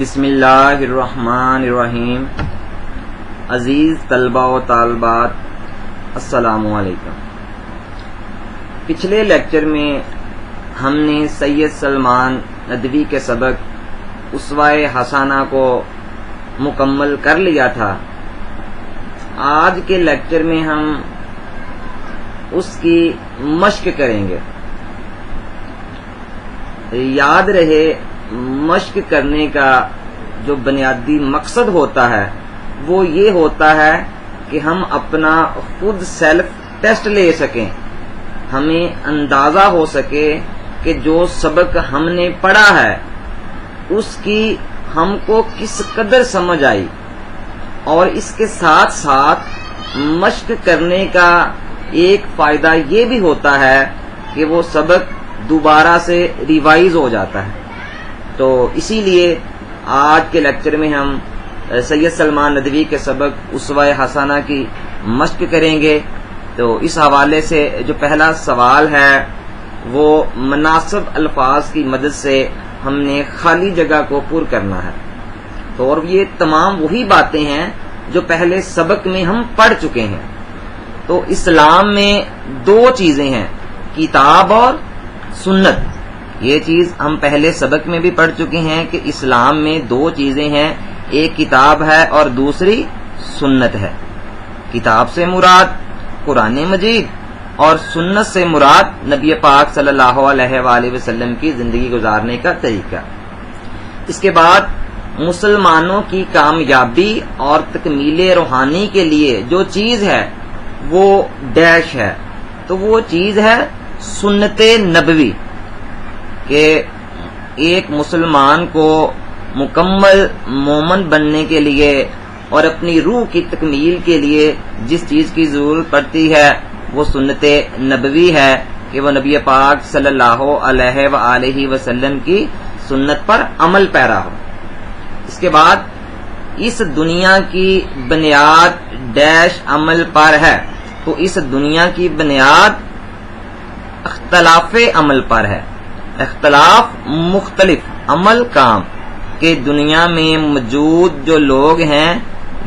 بسم اللہ الرحمن الرحیم۔ عزیز طلبہ و طالبات، السلام علیکم۔ پچھلے لیکچر میں ہم نے سید سلمان ندوی کے سبق اسوہ حسنہ کو مکمل کر لیا تھا۔ آج کے لیکچر میں ہم اس کی مشق کریں گے۔ یاد رہے، مشق کرنے کا جو بنیادی مقصد ہوتا ہے وہ یہ ہوتا ہے کہ ہم اپنا خود سیلف ٹیسٹ لے سکیں، ہمیں اندازہ ہو سکے کہ جو سبق ہم نے پڑھا ہے اس کی ہم کو کس قدر سمجھ آئی، اور اس کے ساتھ ساتھ مشق کرنے کا ایک فائدہ یہ بھی ہوتا ہے کہ وہ سبق دوبارہ سے ریوائز ہو جاتا ہے۔ تو اسی لیے آج کے لیکچر میں ہم سید سلمان ندوی کے سبق اسوہ حسنہ کی مشق کریں گے۔ تو اس حوالے سے جو پہلا سوال ہے وہ مناسب الفاظ کی مدد سے ہم نے خالی جگہ کو پر کرنا ہے۔ تو اور یہ تمام وہی باتیں ہیں جو پہلے سبق میں ہم پڑھ چکے ہیں۔ تو اسلام میں دو چیزیں ہیں، کتاب اور سنت۔ یہ چیز ہم پہلے سبق میں بھی پڑھ چکے ہیں کہ اسلام میں دو چیزیں ہیں، ایک کتاب ہے اور دوسری سنت ہے۔ کتاب سے مراد قرآن مجید اور سنت سے مراد نبی پاک صلی اللہ علیہ وآلہ وسلم کی زندگی گزارنے کا طریقہ۔ اس کے بعد مسلمانوں کی کامیابی اور تکمیل روحانی کے لیے جو چیز ہے وہ ڈیش ہے، تو وہ چیز ہے سنت نبوی، کہ ایک مسلمان کو مکمل مومن بننے کے لیے اور اپنی روح کی تکمیل کے لیے جس چیز کی ضرورت پڑتی ہے وہ سنت نبوی ہے کہ وہ نبی پاک صلی اللہ علیہ وآلہ وسلم کی سنت پر عمل پیرا ہو۔ اس کے بعد اس دنیا کی بنیاد ڈیش عمل پر ہے، تو اس دنیا کی بنیاد اختلاف عمل پر ہے۔ اختلاف مختلف عمل کام، کہ دنیا میں موجود جو لوگ ہیں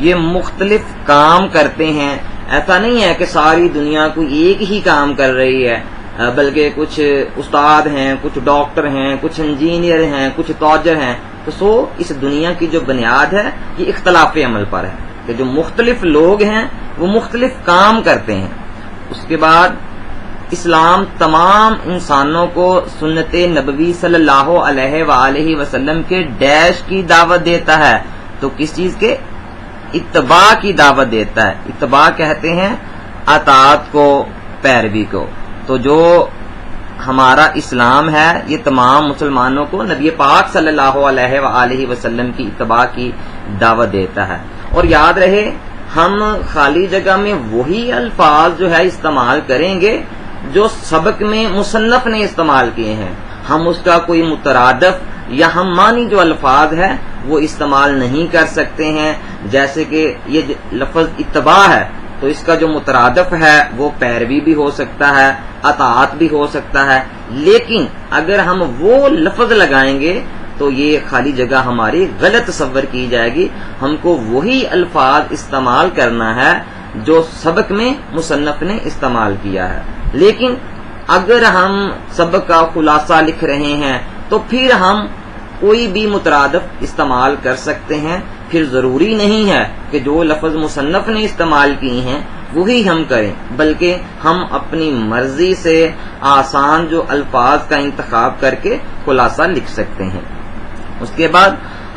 یہ مختلف کام کرتے ہیں۔ ایسا نہیں ہے کہ ساری دنیا کوئی ایک ہی کام کر رہی ہے، بلکہ کچھ استاد ہیں، کچھ ڈاکٹر ہیں، کچھ انجینئر ہیں، کچھ تاجر ہیں۔ تو اس دنیا کی جو بنیاد ہے یہ اختلاف عمل پر ہے، کہ جو مختلف لوگ ہیں وہ مختلف کام کرتے ہیں۔ اس کے بعد اسلام تمام انسانوں کو سنت نبوی صلی اللہ علیہ وآلہ وسلم کے ڈیش کی دعوت دیتا ہے، تو کس چیز کے؟ اتباع کی دعوت دیتا ہے۔ اتباع کہتے ہیں اطاعت کو، پیروی کو۔ تو جو ہمارا اسلام ہے یہ تمام مسلمانوں کو نبی پاک صلی اللہ علیہ وآلہ وسلم کی اتباع کی دعوت دیتا ہے۔ اور یاد رہے، ہم خالی جگہ میں وہی الفاظ جو ہے استعمال کریں گے جو سبق میں مصنف نے استعمال کیے ہیں۔ ہم اس کا کوئی مترادف یا ہم معنی جو الفاظ ہے وہ استعمال نہیں کر سکتے ہیں۔ جیسے کہ یہ لفظ اتباع ہے تو اس کا جو مترادف ہے وہ پیروی بھی ہو سکتا ہے، اطاعت بھی ہو سکتا ہے، لیکن اگر ہم وہ لفظ لگائیں گے تو یہ خالی جگہ ہماری غلط تصور کی جائے گی۔ ہم کو وہی الفاظ استعمال کرنا ہے جو سبق میں مصنف نے استعمال کیا ہے۔ لیکن اگر ہم سبق کا خلاصہ لکھ رہے ہیں تو پھر ہم کوئی بھی مترادف استعمال کر سکتے ہیں، پھر ضروری نہیں ہے کہ جو لفظ مصنف نے استعمال کی ہیں وہی ہم کریں، بلکہ ہم اپنی مرضی سے آسان جو الفاظ کا انتخاب کر کے خلاصہ لکھ سکتے ہیں۔ اس کے بعد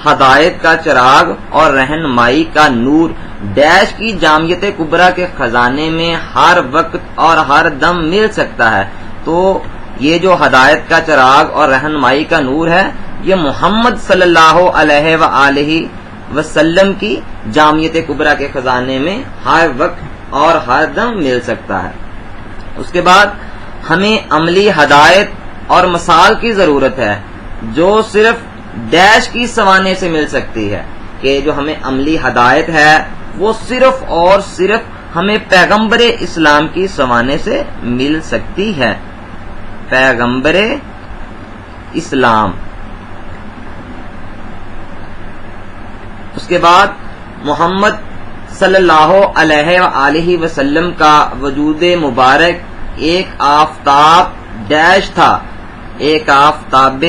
ہدایت کا چراغ اور رہنمائی کا نور ڈیش کی جامعت کبریٰ کے خزانے میں ہر وقت اور ہر دم مل سکتا ہے۔ تو یہ جو ہدایت کا چراغ اور رہنمائی کا نور ہے یہ محمد صلی اللہ علیہ وآلہ وسلم کی جامعت کبریٰ کے خزانے میں ہر وقت اور ہر دم مل سکتا ہے۔ اس کے بعد ہمیں عملی ہدایت اور مثال کی ضرورت ہے جو صرف ڈیش کی سوانے سے مل سکتی ہے، کہ جو ہمیں عملی ہدایت ہے وہ صرف اور صرف ہمیں پیغمبر اسلام کی سوانے سے مل سکتی ہے۔ پیغمبر اسلام اس کے بعد محمد صلی اللہ علیہ وآلہ وسلم کا وجود مبارک ایک آفتاب ڈیش تھا، ایک آفتاب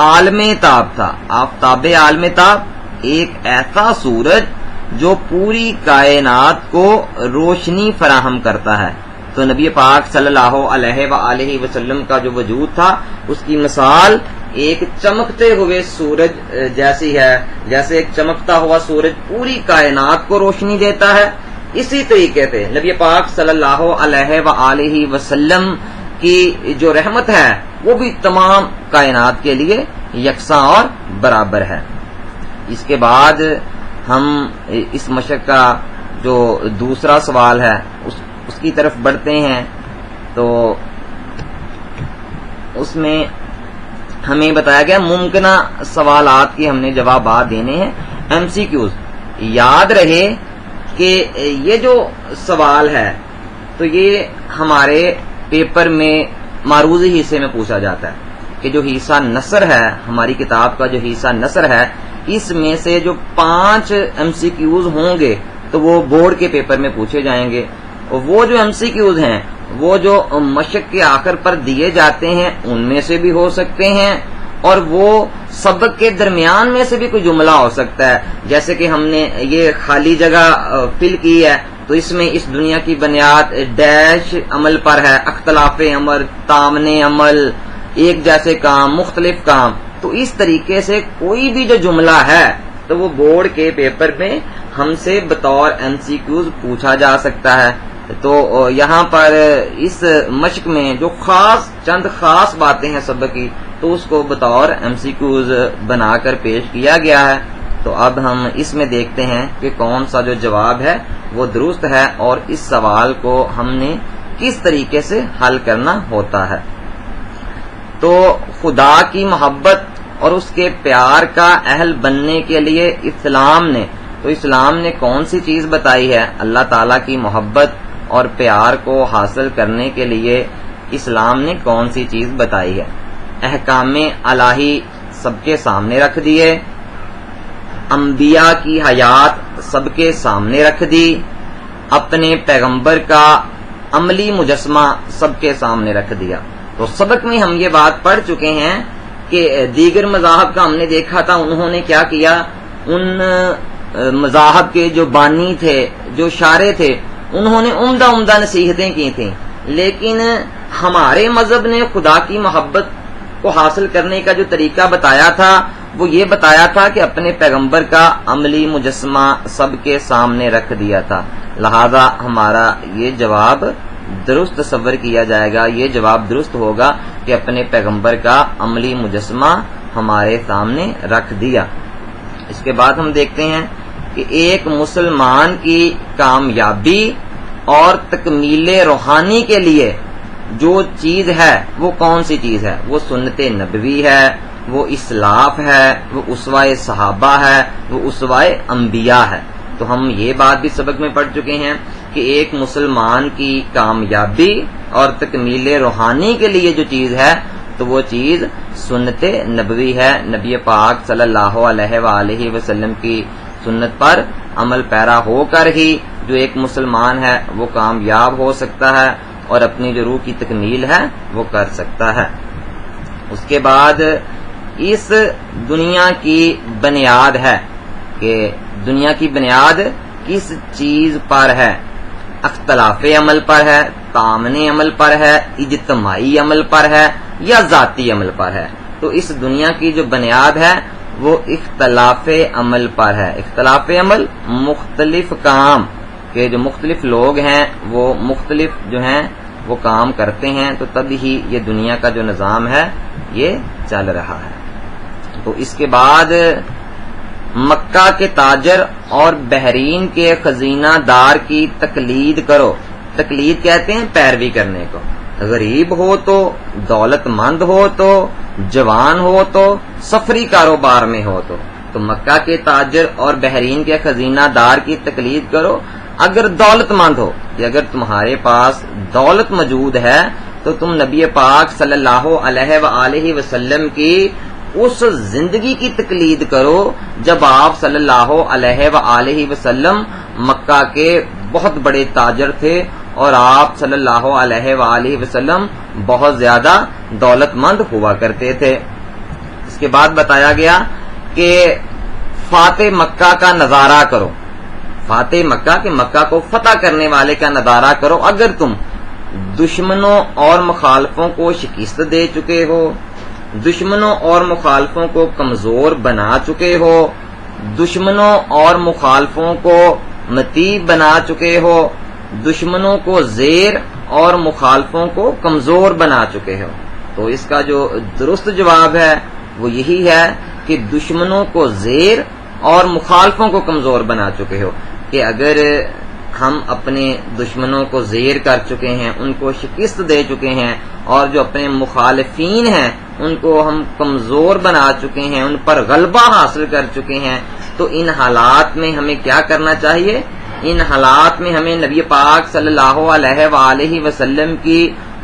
عالم تاب تھا. آفتاب عالم تاب ایک ایسا سورج جو پوری کائنات کو روشنی فراہم کرتا ہے. تو نبی پاک صلی اللہ علیہ وآلہ وسلم کا جو وجود تھا اس کی مثال ایک چمکتے ہوئے سورج جیسی ہے. جیسے ایک چمکتا ہوا سورج پوری کائنات کو روشنی دیتا ہے، اسی طریقے سے نبی پاک صلی اللہ علیہ وآلہ وسلم کی جو رحمت ہے وہ بھی تمام کائنات کے لیے یکساں اور برابر ہے. اس کے بعد ہم اس مشق کا جو دوسرا سوال ہے اس کی طرف بڑھتے ہیں. تو اس میں ہمیں بتایا گیا ممکنہ سوالات کے ہم نے جوابات دینے ہیں، ایم سی کیوز. یاد رہے کہ یہ جو سوال ہے تو یہ ہمارے پیپر میں معروضی حصے میں پوچھا جاتا ہے کہ جو حصہ نثر ہے، ہماری کتاب کا جو حصہ نثر ہے، اس میں سے جو 5 ایم سی کیوز ہوں گے تو وہ بورڈ کے پیپر میں پوچھے جائیں گے. اور وہ جو ایم سی کیوز ہیں وہ جو مشق کے آخر پر دیے جاتے ہیں ان میں سے بھی ہو سکتے ہیں، اور وہ سبق کے درمیان میں سے بھی کوئی جملہ ہو سکتا ہے. جیسے کہ ہم نے یہ خالی جگہ فل کی ہے تو اس میں اس دنیا کی بنیاد ڈیش عمل پر ہے، اختلاف عمل، تامنے عمل، ایک جیسے کام، مختلف کام. تو اس طریقے سے کوئی بھی جو جملہ ہے تو وہ بورڈ کے پیپر میں ہم سے بطور ایم سی کیوز پوچھا جا سکتا ہے. تو یہاں پر اس مشق میں جو چند خاص باتیں ہیں سبق کی تو اس کو بطور ایم سی کیوز بنا کر پیش کیا گیا ہے. تو اب ہم اس میں دیکھتے ہیں کہ کون سا جو جواب ہے وہ درست ہے اور اس سوال کو ہم نے کس طریقے سے حل کرنا ہوتا ہے. تو خدا کی محبت اور اس کے پیار کا اہل بننے کے لیے اسلام نے کون سی چیز بتائی ہے؟ اللہ تعالیٰ کی محبت اور پیار کو حاصل کرنے کے لیے اسلام نے کون سی چیز بتائی ہے؟ احکام الہی سب کے سامنے رکھ دیے، انبیاء کی حیات سب کے سامنے رکھ دی، اپنے پیغمبر کا عملی مجسمہ سب کے سامنے رکھ دیا. تو سبق میں ہم یہ بات پڑھ چکے ہیں کہ دیگر مذاہب کا ہم نے دیکھا تھا انہوں نے کیا کیا، ان مذاہب کے جو بانی تھے، جو شارع تھے، انہوں نے عمدہ نصیحتیں کی تھیں، لیکن ہمارے مذہب نے خدا کی محبت کو حاصل کرنے کا جو طریقہ بتایا تھا وہ یہ بتایا تھا کہ اپنے پیغمبر کا عملی مجسمہ سب کے سامنے رکھ دیا تھا. لہذا ہمارا یہ جواب درست تصور کیا جائے گا، یہ جواب درست ہوگا کہ اپنے پیغمبر کا عملی مجسمہ ہمارے سامنے رکھ دیا. اس کے بعد ہم دیکھتے ہیں کہ ایک مسلمان کی کامیابی اور تکمیل روحانی کے لیے جو چیز ہے وہ کون سی چیز ہے؟ وہ سنت نبوی ہے، وہ اسلاف ہے، وہ اسوہ صحابہ ہے، وہ اسوہ انبیاء ہے. تو ہم یہ بات بھی سبق میں پڑھ چکے ہیں کہ ایک مسلمان کی کامیابی اور تکمیل روحانی کے لیے جو چیز ہے تو وہ چیز سنت نبوی ہے. نبی پاک صلی اللہ علیہ وآلہ وسلم کی سنت پر عمل پیرا ہو کر ہی جو ایک مسلمان ہے وہ کامیاب ہو سکتا ہے اور اپنی جو روح کی تکمیل ہے وہ کر سکتا ہے. اس کے بعد اس دنیا کی بنیاد ہے کہ دنیا کی بنیاد کس چیز پر ہے؟ اختلاف عمل پر ہے، تامنے عمل پر ہے، اجتماعی عمل پر ہے یا ذاتی عمل پر ہے؟ تو اس دنیا کی جو بنیاد ہے وہ اختلاف عمل پر ہے. اختلاف عمل مختلف کام کہ جو مختلف لوگ ہیں وہ مختلف جو ہیں وہ کام کرتے ہیں تو تب ہی یہ دنیا کا جو نظام ہے یہ چل رہا ہے. تو اس کے بعد مکہ کے تاجر اور بحرین کے خزینہ دار کی تقلید کرو. تقلید کہتے ہیں پیروی کرنے کو. غریب ہو تو، دولت مند ہو تو، جوان ہو تو، سفری کاروبار میں ہو تو مکہ کے تاجر اور بحرین کے خزینہ دار کی تقلید کرو. اگر دولت مند ہو کہ اگر تمہارے پاس دولت موجود ہے تو تم نبی پاک صلی اللہ علیہ وآلہ وسلم کی اس زندگی کی تقلید کرو جب آپ صلی اللہ علیہ وآلہ وسلم مکہ کے بہت بڑے تاجر تھے اور آپ صلی اللہ علیہ وآلہ وسلم بہت زیادہ دولت مند ہوا کرتے تھے۔ اس کے بعد بتایا گیا کہ فاتح مکہ کا نظارہ کرو، فاتح مکہ کہ مکہ کو فتح کرنے والے کا نظارہ کرو اگر تم دشمنوں اور مخالفوں کو شکست دے چکے ہو، دشمنوں اور مخالفوں کو کمزور بنا چکے ہو، دشمنوں اور مخالفوں کو مطیع بنا چکے ہو، دشمنوں کو زیر اور مخالفوں کو کمزور بنا چکے ہو۔ تو اس کا جو درست جواب ہے وہ یہی ہے کہ دشمنوں کو زیر اور مخالفوں کو کمزور بنا چکے ہو، کہ اگر ہم اپنے دشمنوں کو زیر کر چکے ہیں، ان کو شکست دے چکے ہیں، اور جو اپنے مخالفین ہیں ان کو ہم کمزور بنا چکے ہیں، ان پر غلبہ حاصل کر چکے ہیں، تو ان حالات میں ہمیں کیا کرنا چاہیے؟ ان حالات میں ہمیں نبی پاک صلی اللہ علیہ وآلہ وسلم کی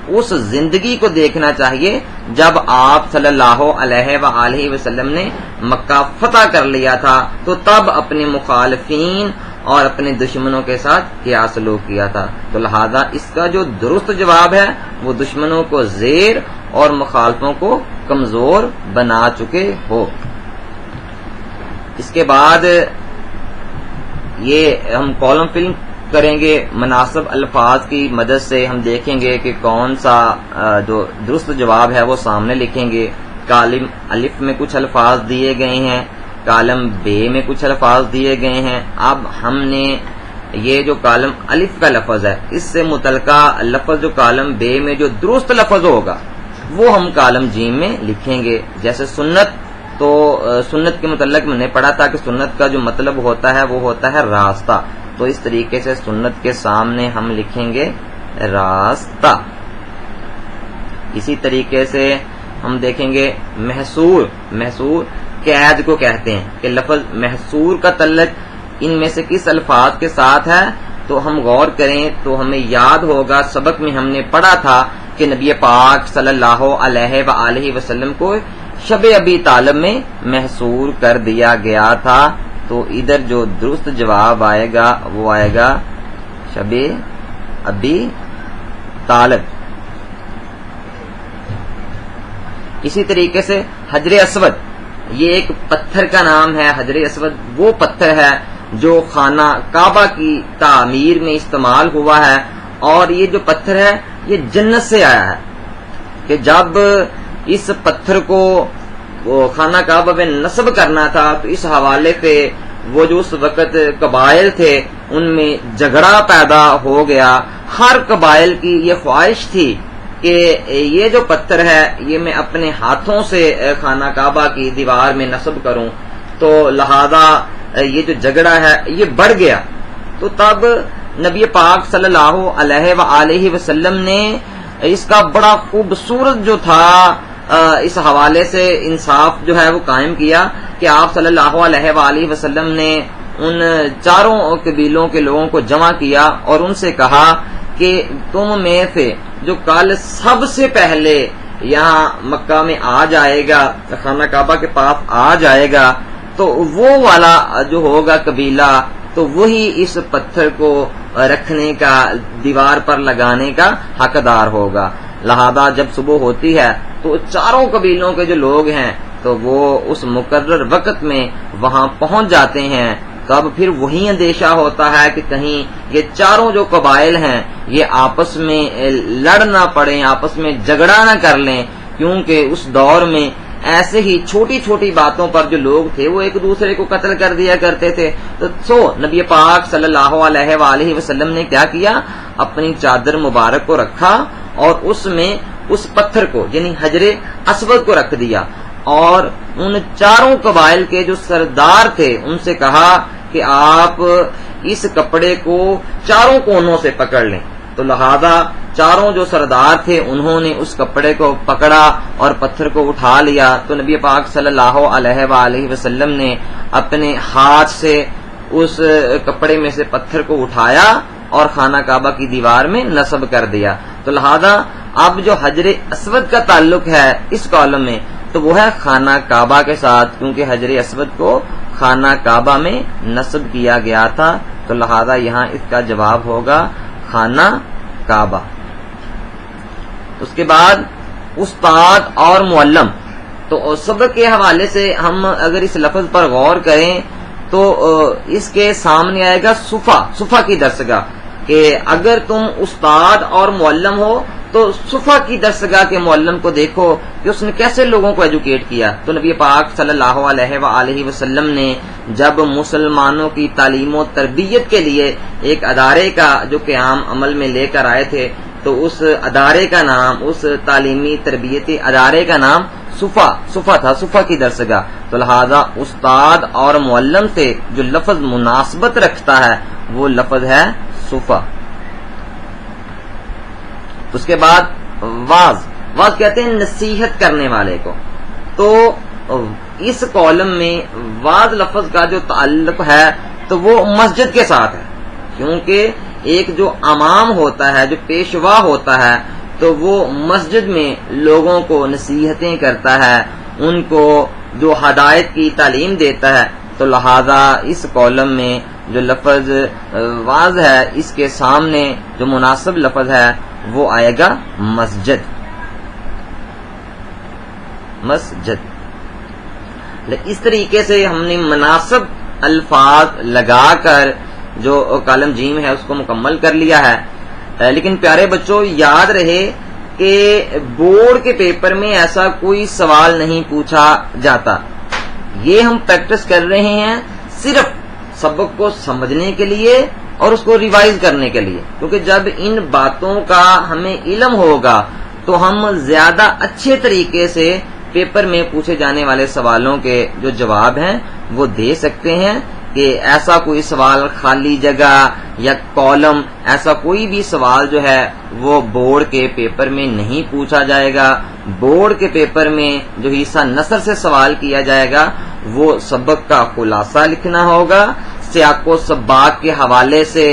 اس زندگی کو دیکھنا چاہیے جب آپ صلی اللہ علیہ وآلہ وسلم نے مکہ فتح کر لیا تھا، تو تب اپنے مخالفین اور اپنے دشمنوں کے ساتھ کیا سلوک کیا تھا۔ تو لہذا اس کا جو درست جواب ہے وہ دشمنوں کو زیر اور مخالفوں کو کمزور بنا چکے ہو۔ اس کے بعد یہ ہم کالم فلم کریں گے، مناسب الفاظ کی مدد سے ہم دیکھیں گے کہ کون سا جو درست جواب ہے وہ سامنے لکھیں گے۔ کالم الف میں کچھ الفاظ دیے گئے ہیں، کالم بے میں کچھ الفاظ دیے گئے ہیں۔ اب ہم نے یہ جو کالم الف کا لفظ ہے اس سے متعلقہ لفظ جو کالم بے میں جو درست لفظ ہوگا وہ ہم کالم جیم میں لکھیں گے۔ جیسے سنت، تو سنت کے متعلق میں نے پڑھا تھا کہ سنت کا جو مطلب ہوتا ہے وہ ہوتا ہے راستہ، تو اس طریقے سے سنت کے سامنے ہم لکھیں گے راستہ۔ اسی طریقے سے ہم دیکھیں گے محصور، محصور قید کو کہتے ہیں کہ لفظ محصور کا تعلق ان میں سے کس الفاظ کے ساتھ ہے، تو ہم غور کریں تو ہمیں یاد ہوگا سبق میں ہم نے پڑھا تھا کہ نبی پاک صلی اللہ علیہ وآلہ وسلم کو شب ابی طالب میں محصور کر دیا گیا تھا۔ تو ادھر جو درست جواب آئے گا وہ آئے گا شب ابی طالب۔ اسی طریقے سے حجر اسود، یہ ایک پتھر کا نام ہے۔ حجر اسود وہ پتھر ہے جو خانہ کعبہ کی تعمیر میں استعمال ہوا ہے، اور یہ جو پتھر ہے یہ جنت سے آیا ہے، کہ جب اس پتھر کو خانہ کعبہ میں نصب کرنا تھا تو اس حوالے سے وہ جو اس وقت قبائل تھے ان میں جھگڑا پیدا ہو گیا۔ ہر قبائل کی یہ خواہش تھی کہ یہ جو پتھر ہے یہ میں اپنے ہاتھوں سے خانہ کعبہ کی دیوار میں نصب کروں، تو لہذا یہ جو جھگڑا ہے یہ بڑھ گیا۔ تو تب نبی پاک صلی اللہ علیہ وآلہ وسلم نے اس کا بڑا خوبصورت جو تھا اس حوالے سے انصاف جو ہے وہ قائم کیا کہ آپ صلی اللہ علیہ وآلہ وسلم نے ان چاروں قبیلوں کے لوگوں کو جمع کیا اور ان سے کہا کہ تم میں سے جو کل سب سے پہلے یہاں مکہ میں آ جائے گا، خانہ کعبہ کے پاس آ جائے گا، تو وہ والا جو ہوگا قبیلہ تو وہی اس پتھر کو رکھنے کا، دیوار پر لگانے کا حقدار ہوگا۔ لہذا جب صبح ہوتی ہے تو چاروں قبیلوں کے جو لوگ ہیں تو وہ اس مقرر وقت میں وہاں پہنچ جاتے ہیں۔ تو اب پھر وہی اندیشہ ہوتا ہے کہ کہیں یہ چاروں جو قبائل ہیں یہ آپس میں لڑ نہ پڑیں، آپس میں جھگڑا نہ کر لیں، کیونکہ اس دور میں ایسے ہی چھوٹی چھوٹی باتوں پر جو لوگ تھے وہ ایک دوسرے کو قتل کر دیا کرتے تھے۔ تو نبی پاک صلی اللہ علیہ وآلہ وسلم نے کیا کیا؟ اپنی چادر مبارک کو رکھا اور اس میں اس پتھر کو یعنی حجر اسود کو رکھ دیا، اور ان چاروں قبائل کے جو سردار تھے ان سے کہا کہ آپ اس کپڑے کو چاروں کونوں سے پکڑ لیں۔ تو لہذا چاروں جو سردار تھے انہوں نے اس کپڑے کو پکڑا اور پتھر کو اٹھا لیا۔ تو نبی پاک صلی اللہ علیہ وآلہ وسلم نے اپنے ہاتھ سے اس کپڑے میں سے پتھر کو اٹھایا اور خانہ کعبہ کی دیوار میں نصب کر دیا۔ تو لہذا اب جو حجر اسود کا تعلق ہے اس کالم میں تو وہ ہے خانہ کعبہ کے ساتھ، کیونکہ حجر اسود کو خانہ کعبہ میں نصب کیا گیا تھا، تو لہذا یہاں اس کا جواب ہوگا خانہ کعبہ۔ اس کے بعد استاد اور معلم، تو سبق کے حوالے سے ہم اگر اس لفظ پر غور کریں تو اس کے سامنے آئے گا صفا کی درسگاہ، کہ اگر تم استاد اور معلم ہو تو صفا کی درسگاہ کے معلم کو دیکھو کہ اس نے کیسے لوگوں کو ایجوکیٹ کیا۔ تو نبی پاک صلی اللہ علیہ وآلہ وسلم نے جب مسلمانوں کی تعلیم و تربیت کے لیے ایک ادارے کا جو قیام عمل میں لے کر آئے تھے، تو اس ادارے کا نام، اس تعلیمی تربیتی ادارے کا نام صفا تھا، صفا کی درسگاہ۔ تو لہذا استاد اور معلم سے جو لفظ مناسبت رکھتا ہے وہ لفظ ہے صفا۔ اس کے بعد واز کہتے ہیں نصیحت کرنے والے کو، تو اس کالم میں واز لفظ کا جو تعلق ہے تو وہ مسجد کے ساتھ ہے، کیونکہ ایک جو امام ہوتا ہے، جو پیشوا ہوتا ہے، تو وہ مسجد میں لوگوں کو نصیحتیں کرتا ہے، ان کو جو ہدایت کی تعلیم دیتا ہے، تو لہذا اس کالم میں جو لفظ واز ہے اس کے سامنے جو مناسب لفظ ہے وہ آئے گا مسجد۔ اس طریقے سے ہم نے مناسب الفاظ لگا کر جو کالم جیم ہے اس کو مکمل کر لیا ہے۔ لیکن پیارے بچوں یاد رہے کہ بورڈ کے پیپر میں ایسا کوئی سوال نہیں پوچھا جاتا، یہ ہم پریکٹس کر رہے ہیں صرف سبق کو سمجھنے کے لیے اور اس کو ریوائز کرنے کے لیے، کیونکہ جب ان باتوں کا ہمیں علم ہوگا تو ہم زیادہ اچھے طریقے سے پیپر میں پوچھے جانے والے سوالوں کے جو جواب ہیں وہ دے سکتے ہیں، کہ ایسا کوئی سوال خالی جگہ یا کالم، ایسا کوئی بھی سوال جو ہے وہ بورڈ کے پیپر میں نہیں پوچھا جائے گا۔ بورڈ کے پیپر میں جو حصہ نثر سے سوال کیا جائے گا وہ سبق کا خلاصہ لکھنا ہوگا، سیاق و سباق کے حوالے سے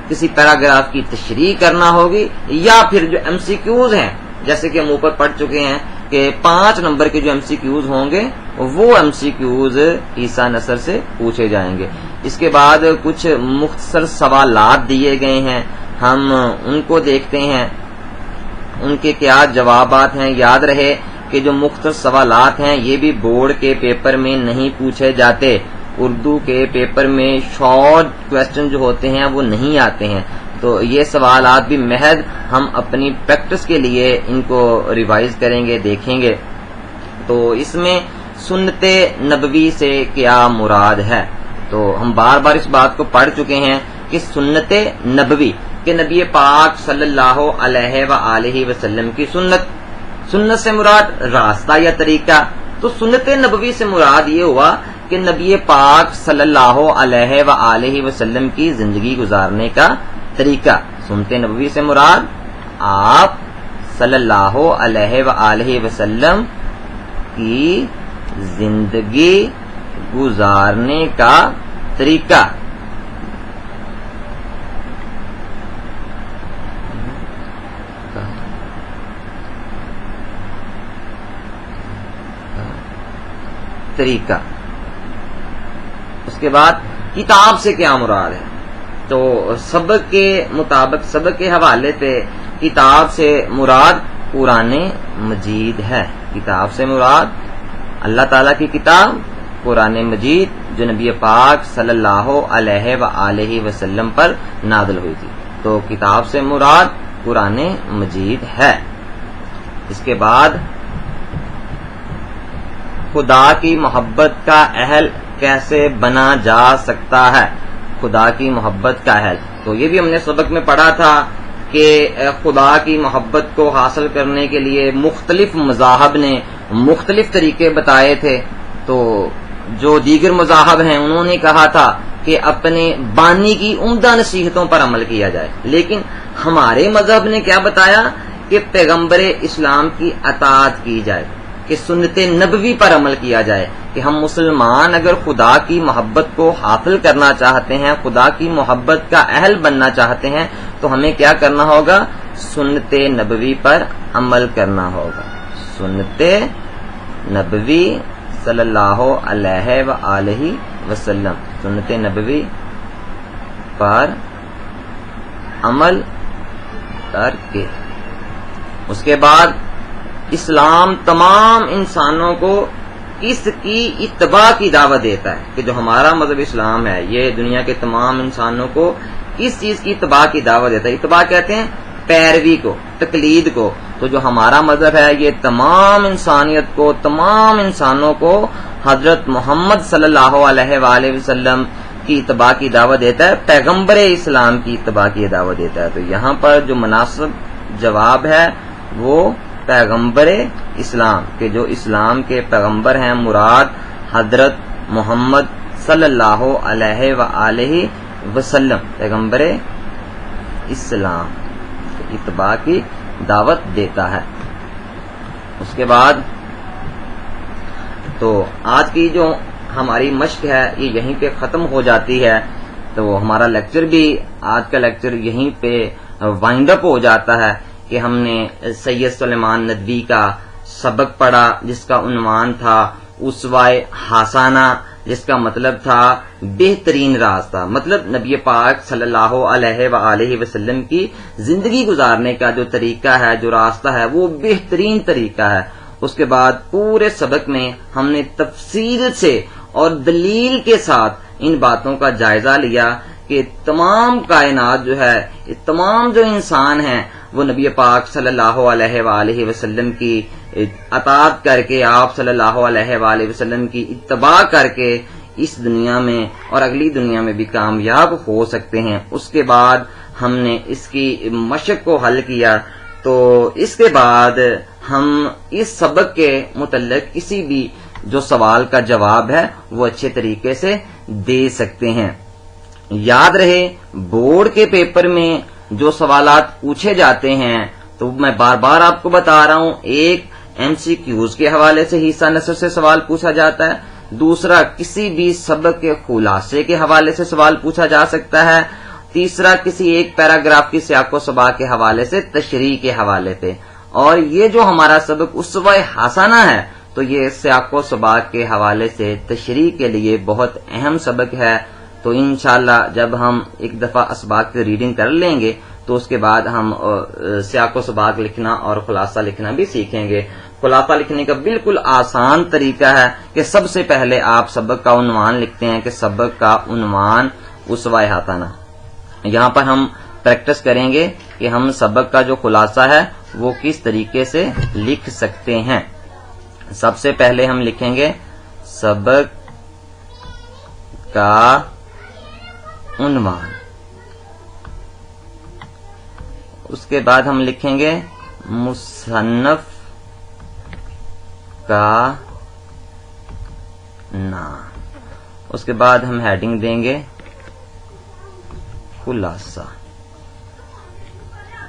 کسی پیراگراف کی تشریح کرنا ہوگی، یا پھر جو ایم سی کیوز ہیں جیسے کہ ہم اوپر پڑھ چکے ہیں کہ 5 نمبر کے جو ایم سی کیوز ہوں گے وہ ایم سی کیوز عیسیٰ نثر سے پوچھے جائیں گے۔ اس کے بعد کچھ مختصر سوالات دیے گئے ہیں، ہم ان کو دیکھتے ہیں ان کے کیا جوابات ہیں۔ یاد رہے کہ جو مختصر سوالات ہیں یہ بھی بورڈ کے پیپر میں نہیں پوچھے جاتے، اردو کے پیپر میں شارٹ کویسچن جو ہوتے ہیں وہ نہیں آتے ہیں، تو یہ سوالات بھی محض ہم اپنی پریکٹس کے لیے ان کو ریوائز کریں گے، دیکھیں گے۔ تو اس میں سنت نبوی سے کیا مراد ہے، تو ہم بار بار اس بات کو پڑھ چکے ہیں کہ سنت نبوی کہ نبی پاک صلی اللہ علیہ وآلہ وسلم کی سنت سے مراد راستہ یا طریقہ، تو سنت نبوی سے مراد یہ ہوا کہ نبی پاک صلی اللہ علیہ وآلہ وسلم کی زندگی گزارنے کا طریقہ۔ سنت نبوی سے مراد آپ صلی اللہ علیہ وآلہ وسلم کی زندگی گزارنے کا طریقہ۔ اس کے بعد کتاب سے کیا مراد ہے، تو سبق کے مطابق، سبق کے حوالے سے کتاب سے مراد قرآن مجید ہے۔ کتاب سے مراد اللہ تعالیٰ کی کتاب قرآن مجید جو نبی پاک صلی اللہ علیہ وآلہ وسلم پر نازل ہوئی تھی، تو کتاب سے مراد قرآن مجید ہے۔ اس کے بعد خدا کی محبت کا اہل کیسے بنا جا سکتا ہے، خدا کی محبت کا اہل، تو یہ بھی ہم نے سبق میں پڑھا تھا کہ خدا کی محبت کو حاصل کرنے کے لیے مختلف مذاہب نے مختلف طریقے بتائے تھے، تو جو دیگر مذاہب ہیں انہوں نے کہا تھا کہ اپنے بانی کی عمدہ نصیحتوں پر عمل کیا جائے، لیکن ہمارے مذہب نے کیا بتایا کہ پیغمبر اسلام کی اطاعت کی جائے، کہ سنت نبوی پر عمل کیا جائے، کہ ہم مسلمان اگر خدا کی محبت کو حاصل کرنا چاہتے ہیں، خدا کی محبت کا اہل بننا چاہتے ہیں، تو ہمیں کیا کرنا ہوگا، سنت نبوی پر عمل کرنا ہوگا، سنت نبوی صلی اللہ علیہ وآلہ وسلم، سنت نبوی پر عمل کر کے. اس کے بعد اسلام تمام انسانوں کو اس کی اتباع کی دعوت دیتا ہے کہ جو ہمارا مذہب اسلام ہے یہ دنیا کے تمام انسانوں کو اس چیز کی اتباع کی دعوت دیتا ہے. اتباع کہتے ہیں پیروی کو، تقلید کو. تو جو ہمارا مذہب ہے یہ تمام انسانیت کو، تمام انسانوں کو حضرت محمد صلی اللہ علیہ وآلہ وسلم کی اتباع کی دعوت دیتا ہے، پیغمبر اسلام کی اتباع کی دعوت دیتا ہے. تو یہاں پر جو مناسب جواب ہے وہ پیغمبر اسلام، کہ جو اسلام کے پیغمبر ہیں مراد حضرت محمد صلی اللہ علیہ وآلہ وسلم، پیغمبر اسلام اتباع کی دعوت دیتا ہے. اس کے بعد تو آج کی جو ہماری مشق ہے یہ یہیں پہ ختم ہو جاتی ہے. تو ہمارا لیکچر بھی، آج کا لیکچر یہیں پہ وائنڈ اپ ہو جاتا ہے کہ ہم نے سید سلیمان ندوی کا سبق پڑھا جس کا عنوان تھا اسوائے حسانہ، جس کا مطلب تھا بہترین راستہ. مطلب نبی پاک صلی اللہ علیہ وآلہ وسلم کی زندگی گزارنے کا جو طریقہ ہے، جو راستہ ہے، وہ بہترین طریقہ ہے. اس کے بعد پورے سبق میں ہم نے تفصیل سے اور دلیل کے ساتھ ان باتوں کا جائزہ لیا کہ تمام کائنات جو ہے، تمام جو انسان ہیں وہ نبی پاک صلی اللہ علیہ وآلہ وسلم کی اطاعت کر کے، آپ صلی اللہ علیہ وآلہ وسلم کی اتباع کر کے اس دنیا میں اور اگلی دنیا میں بھی کامیاب ہو سکتے ہیں. اس کے بعد ہم نے اس کی مشق کو حل کیا. تو اس کے بعد ہم اس سبق کے متعلق کسی بھی جو سوال کا جواب ہے وہ اچھے طریقے سے دے سکتے ہیں. یاد رہے بورڈ کے پیپر میں جو سوالات پوچھے جاتے ہیں تو میں بار بار آپ کو بتا رہا ہوں، ایک MCQs کے حوالے سے حصہ نصر سے سوال پوچھا جاتا ہے، دوسرا کسی بھی سبق کے خلاصے کے حوالے سے سوال پوچھا جا سکتا ہے، تیسرا کسی ایک پیراگراف کی سیاق و سباق کے حوالے سے تشریح کے حوالے پہ. اور یہ جو ہمارا سبق اسوہ حسنہ ہے تو یہ سیاق و سباق کے حوالے سے تشریح کے لیے بہت اہم سبق ہے. تو انشاءاللہ جب ہم ایک دفعہ اسباق کی ریڈنگ کر لیں گے تو اس کے بعد ہم سیاق و سباق لکھنا اور خلاصہ لکھنا بھی سیکھیں گے. خلاصہ لکھنے کا بالکل آسان طریقہ ہے کہ سب سے پہلے آپ سبق کا عنوان لکھتے ہیں کہ سبق کا عنوان اسوہ حسنہ. یہاں پر ہم پریکٹس کریں گے کہ ہم سبق کا جو خلاصہ ہے وہ کس طریقے سے لکھ سکتے ہیں. سب سے پہلے ہم لکھیں گے سبق کا عنوان، اس کے بعد ہم لکھیں گے مصنف کا نام، اس کے بعد ہم ہیڈنگ دیں گے خلاصہ.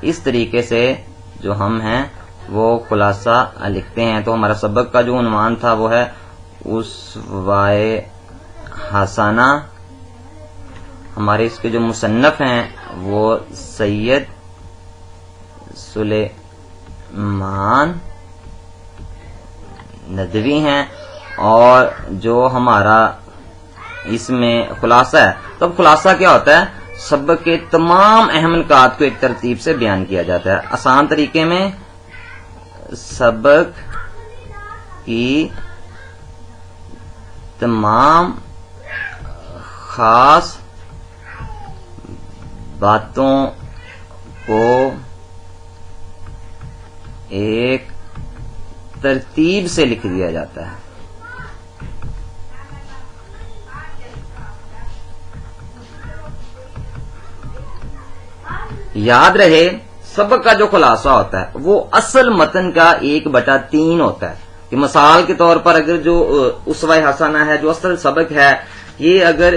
اس طریقے سے جو ہم ہیں وہ خلاصہ لکھتے ہیں. تو ہمارا سبق کا جو عنوان تھا وہ ہے اسوہ حسنہ. ہمارے اس کے جو مصنف ہیں وہ سید سلیمان ندوی ہیں، اور جو ہمارا اس میں خلاصہ ہے، تو اب خلاصہ کیا ہوتا ہے؟ سبق کے تمام اہم نکات کو ایک ترتیب سے بیان کیا جاتا ہے آسان طریقے میں. سبق کی تمام خاص باتوں کو ایک ترتیب سے لکھ دیا جاتا ہے. یاد رہے سبق کا جو خلاصہ ہوتا ہے وہ اصل متن کا 1/3 ہوتا ہے. کہ مثال کے طور پر اگر جو اسوہ حسنہ ہے، جو اصل سبق ہے، یہ اگر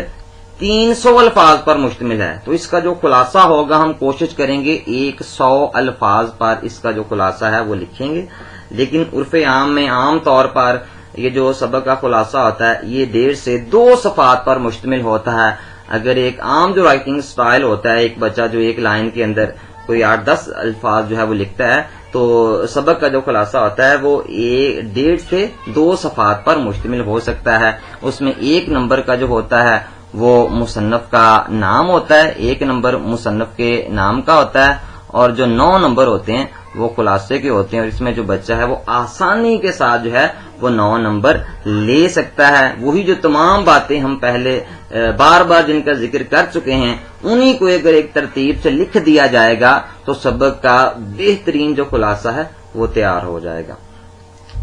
300 الفاظ پر مشتمل ہے تو اس کا جو خلاصہ ہوگا ہم کوشش کریں گے 100 الفاظ پر اس کا جو خلاصہ ہے وہ لکھیں گے. لیکن عرف عام میں عام طور پر یہ جو سبق کا خلاصہ ہوتا ہے یہ 1.5 سے 2 صفحات پر مشتمل ہوتا ہے. اگر ایک عام جو رائٹنگ سٹائل ہوتا ہے، ایک بچہ جو ایک لائن کے اندر کوئی 8-10 الفاظ جو ہے وہ لکھتا ہے، تو سبق کا جو خلاصہ ہوتا ہے وہ 1.5 سے 2 صفحات پر مشتمل ہو سکتا ہے. اس میں 1 نمبر کا جو ہوتا ہے وہ مصنف کا نام ہوتا ہے، 1 نمبر مصنف کے نام کا ہوتا ہے، اور جو 9 نمبر ہوتے ہیں وہ خلاصے کے ہوتے ہیں، اور اس میں جو بچہ ہے وہ آسانی کے ساتھ جو ہے وہ 9 نمبر لے سکتا ہے. وہی جو تمام باتیں ہم پہلے بار بار جن کا ذکر کر چکے ہیں انہی کو اگر ایک ترتیب سے لکھ دیا جائے گا تو سبق کا بہترین جو خلاصہ ہے وہ تیار ہو جائے گا.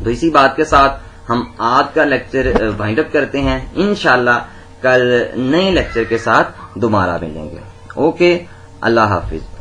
تو اسی بات کے ساتھ ہم آج کا لیکچر وائنڈ اپ کرتے ہیں. انشاءاللہ کل نئے لیکچر کے ساتھ دوبارہ ملیں گے. اوکے، اللہ حافظ.